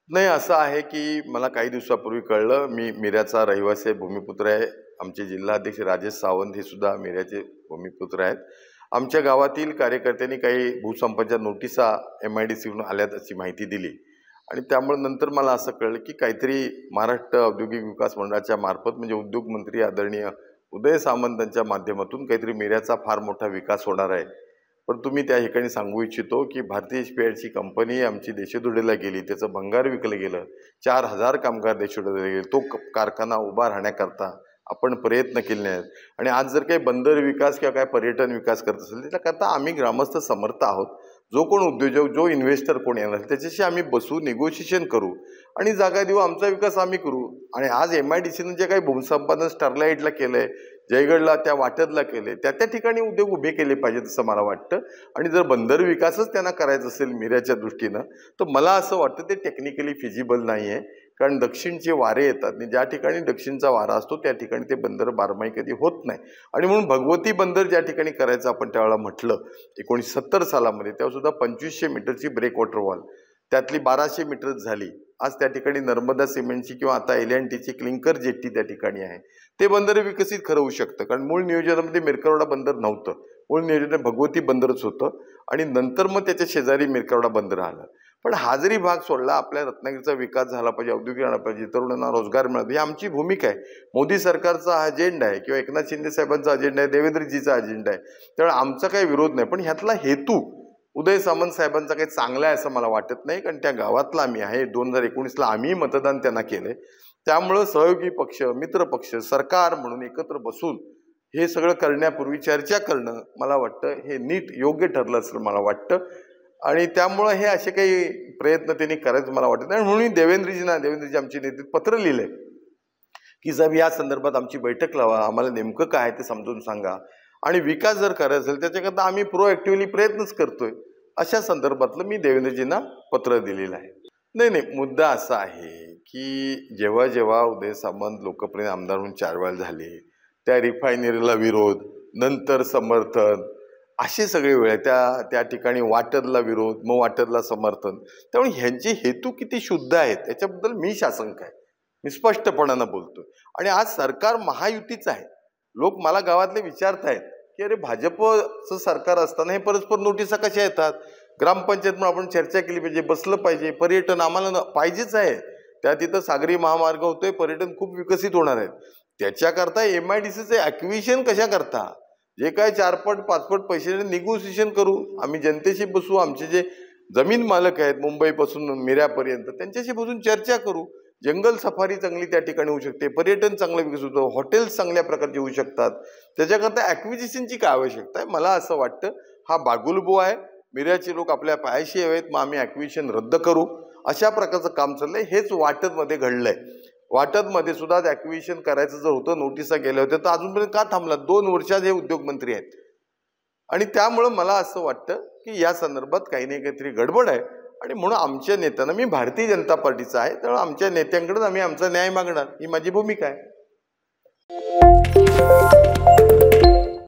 नाही, असं आहे की मला काही दिवसापूर्वी कळलं, मी मिऱ्याचा रहिवासी आहे, भूमिपुत्र आहे. आमचे जिल्हाध्यक्ष राजेश सावंत हे सुद्धा मिऱ्याचे भूमिपुत्र आहेत. आमच्या गावातील कार्यकर्त्यांनी काही भूसंपाच्या नोटिसा MIDCकडून आल्यात अशी माहिती दिली आणि त्यामुळे नंतर मला असं कळलं की काहीतरी महाराष्ट्र औद्योगिक विकास मंडळाच्या मार्फत म्हणजे उद्योग मंत्री आदरणीय उदय सामंत यांच्या माध्यमातून काहीतरी मिऱ्याचा फार मोठा विकास होणार आहे. परंतु मी त्या ठिकाणी सांगू इच्छितो की भारतीय इस्पियाची कंपनी आमची देशोधडीला गेली, त्याचं भंगार विकलं गेलं, 4000 कामगार देशोधडीला गेले. तो कारखाना उभा राहण्याकरता आपण प्रयत्न केले नाहीत आणि आज जर काही बंदर विकास किंवा काय पर्यटन विकास करत असेल त्याच्याकरता आम्ही ग्रामस्थ समर्थ आहोत. जो कोण उद्योजक, जो इन्व्हेस्टर कोण येणार त्याच्याशी आम्ही बसू, निगोशिएशन करू आणि जागा देऊ, आमचा विकास आम्ही करू. आणि आज MIDCनं जे काही भूसंपादन स्टरलाइटला केलंय, जयगडला त्या वाटदला केले, त्या ठिकाणी उद्योग उभे केले पाहिजेत असं मला वाटतं. आणि जर बंदर विकासच त्यांना करायचा असेल मिऱ्याच्या दृष्टीनं तर मला असं वाटतं ते टेक्निकली फिजिबल नाही आहे. कारण दक्षिणचे वारे येतात आणि ज्या ठिकाणी दक्षिणचा वारा असतो त्या ठिकाणी ते बंदर बारमाही कधी होत नाही. आणि म्हणून भगवती बंदर ज्या ठिकाणी करायचं आपण त्यावेळेला म्हटलं 1970 सालामध्ये, तेव्हा सुद्धा 2500 मीटरची ब्रेक वॉटर वॉल, त्यातली 1200 मीटर झाली. आज त्या ठिकाणी नर्मदा सिमेंटची किंवा आता L&Tची क्लिंकर जेट्टी त्या ठिकाणी आहे. ते बंदर विकसित खरं होऊ शकतं कारण मूळ नियोजनामध्ये मिरकरवाडा बंदर नव्हतं, मूळ नियोजन भगवती बंदरच होतं आणि नंतर मग त्याच्या शेजारी मिरकरवाडा बंदर आलं. पण हा जरी भाग सोडला, आपल्या रत्नागिरीचा विकास झाला पाहिजे, औद्योगिक झाला पाहिजे, तरुणांना रोजगार मिळाला, ही आमची भूमिका आहे. मोदी सरकारचा अजेंडा आहे किंवा एकनाथ शिंदे साहेबांचा अजेंडा आहे, देवेंद्रजीचा अजेंडा आहे. त्यामुळे आमचा काही विरोध नाही. पण ह्यातला हेतू उदय सामंत साहेबांचा काही चांगला आहे असं मला वाटत नाही. कारण त्या गावातला आम्ही आहे, 2019ला आम्ही मतदान त्यांना केलंय. त्यामुळं सहयोगी पक्ष, मित्र पक्ष, सरकार म्हणून एकत्र बसून हे सगळं करण्यापूर्वी चर्चा करणं मला वाटतं हे नीट योग्य ठरलं असं मला वाटतं. आणि त्यामुळं हे असे काही प्रयत्न त्यांनी करायचं मला वाटत नाही. म्हणून देवेंद्रजी आमचे नेते पत्र लिहिलंय की जर या संदर्भात आमची बैठक लावा, आम्हाला नेमकं काय ते समजून सांगा आणि विकास जर करायचा असेल त्याच्याकरता आम्ही प्रोएक्टिव्हली प्रयत्नच करतोय. अशा संदर्भातलं मी देवेंद्रजींना पत्र दिलेलं आहे. नाही, मुद्दा असा आहे की जेव्हा उदय सामंत लोकप्रिय आमदार म्हणून 4 वेळा झाले, त्या रिफायनरीला विरोध, नंतर समर्थन, असे सगळे वेळ त्या ठिकाणी वाटदला विरोध, मग वाटदला समर्थन. त्यामुळे ह्यांचे हेतू किती शुद्ध आहेत याच्याबद्दल मी साशंक आहे, मी स्पष्टपणानं बोलतोय. आणि आज सरकार महायुतीचं आहे. लोक मला गावातले विचारतायत की अरे भाजपचं सरकार असताना हे परस्पर नोटिसा कशा येतात, ग्रामपंचायत म्हणून आपण चर्चा केली पाहिजे, बसलं पाहिजे, पर्यटन आम्हाला पाहिजेच आहे, त्या तिथं सागरी महामार्ग होतोय, पर्यटन खूप विकसित होणार आहेत. त्याच्याकरता MIDCचं ॲक्विजिशन कशा करता, जे काय 4 पट 5 पट पैसे निगोसिएशन करू, आम्ही जनतेशी बसू, आमचे जे जमीन मालक आहेत मुंबईपासून मिऱ्यापर्यंत त्यांच्याशी बसून चर्चा करू. जंगल सफारी चांगली त्या ठिकाणी होऊ शकते, पर्यटन चांगलं विकसित होतं, हॉटेल्स चांगल्या प्रकारचे होऊ शकतात. त्याच्याकरता ॲक्विजिशनची काय आवश्यकता आहे. मला असं वाटतं हा बागुलबो आहे, मिऱ्याचे लोक आपल्या पायाशी हवेत, मग आम्ही ॲक्विजिशन रद्द करू, अशा प्रकारचं काम चाललंय. हेच वाटदमध्ये घडलंय. वाटदमध्ये सुद्धा ॲक्विजिशन करायचं जर होतं, नोटिसा गेल्या होत्या, तर अजूनपर्यंत का थांबला. 2 वर्षात हे उद्योगमंत्री आहेत. आणि त्यामुळं मला असं वाटतं की या संदर्भात काही नाही काहीतरी गडबड आहे. आणि म्हणून आमच्या नेत्यांना, मी भारतीय जनता पार्टीचा आहे त्यामुळे आमच्या नेत्यांकडे आम्ही आमचा न्याय मागणार, ही माझी भूमिका आहे.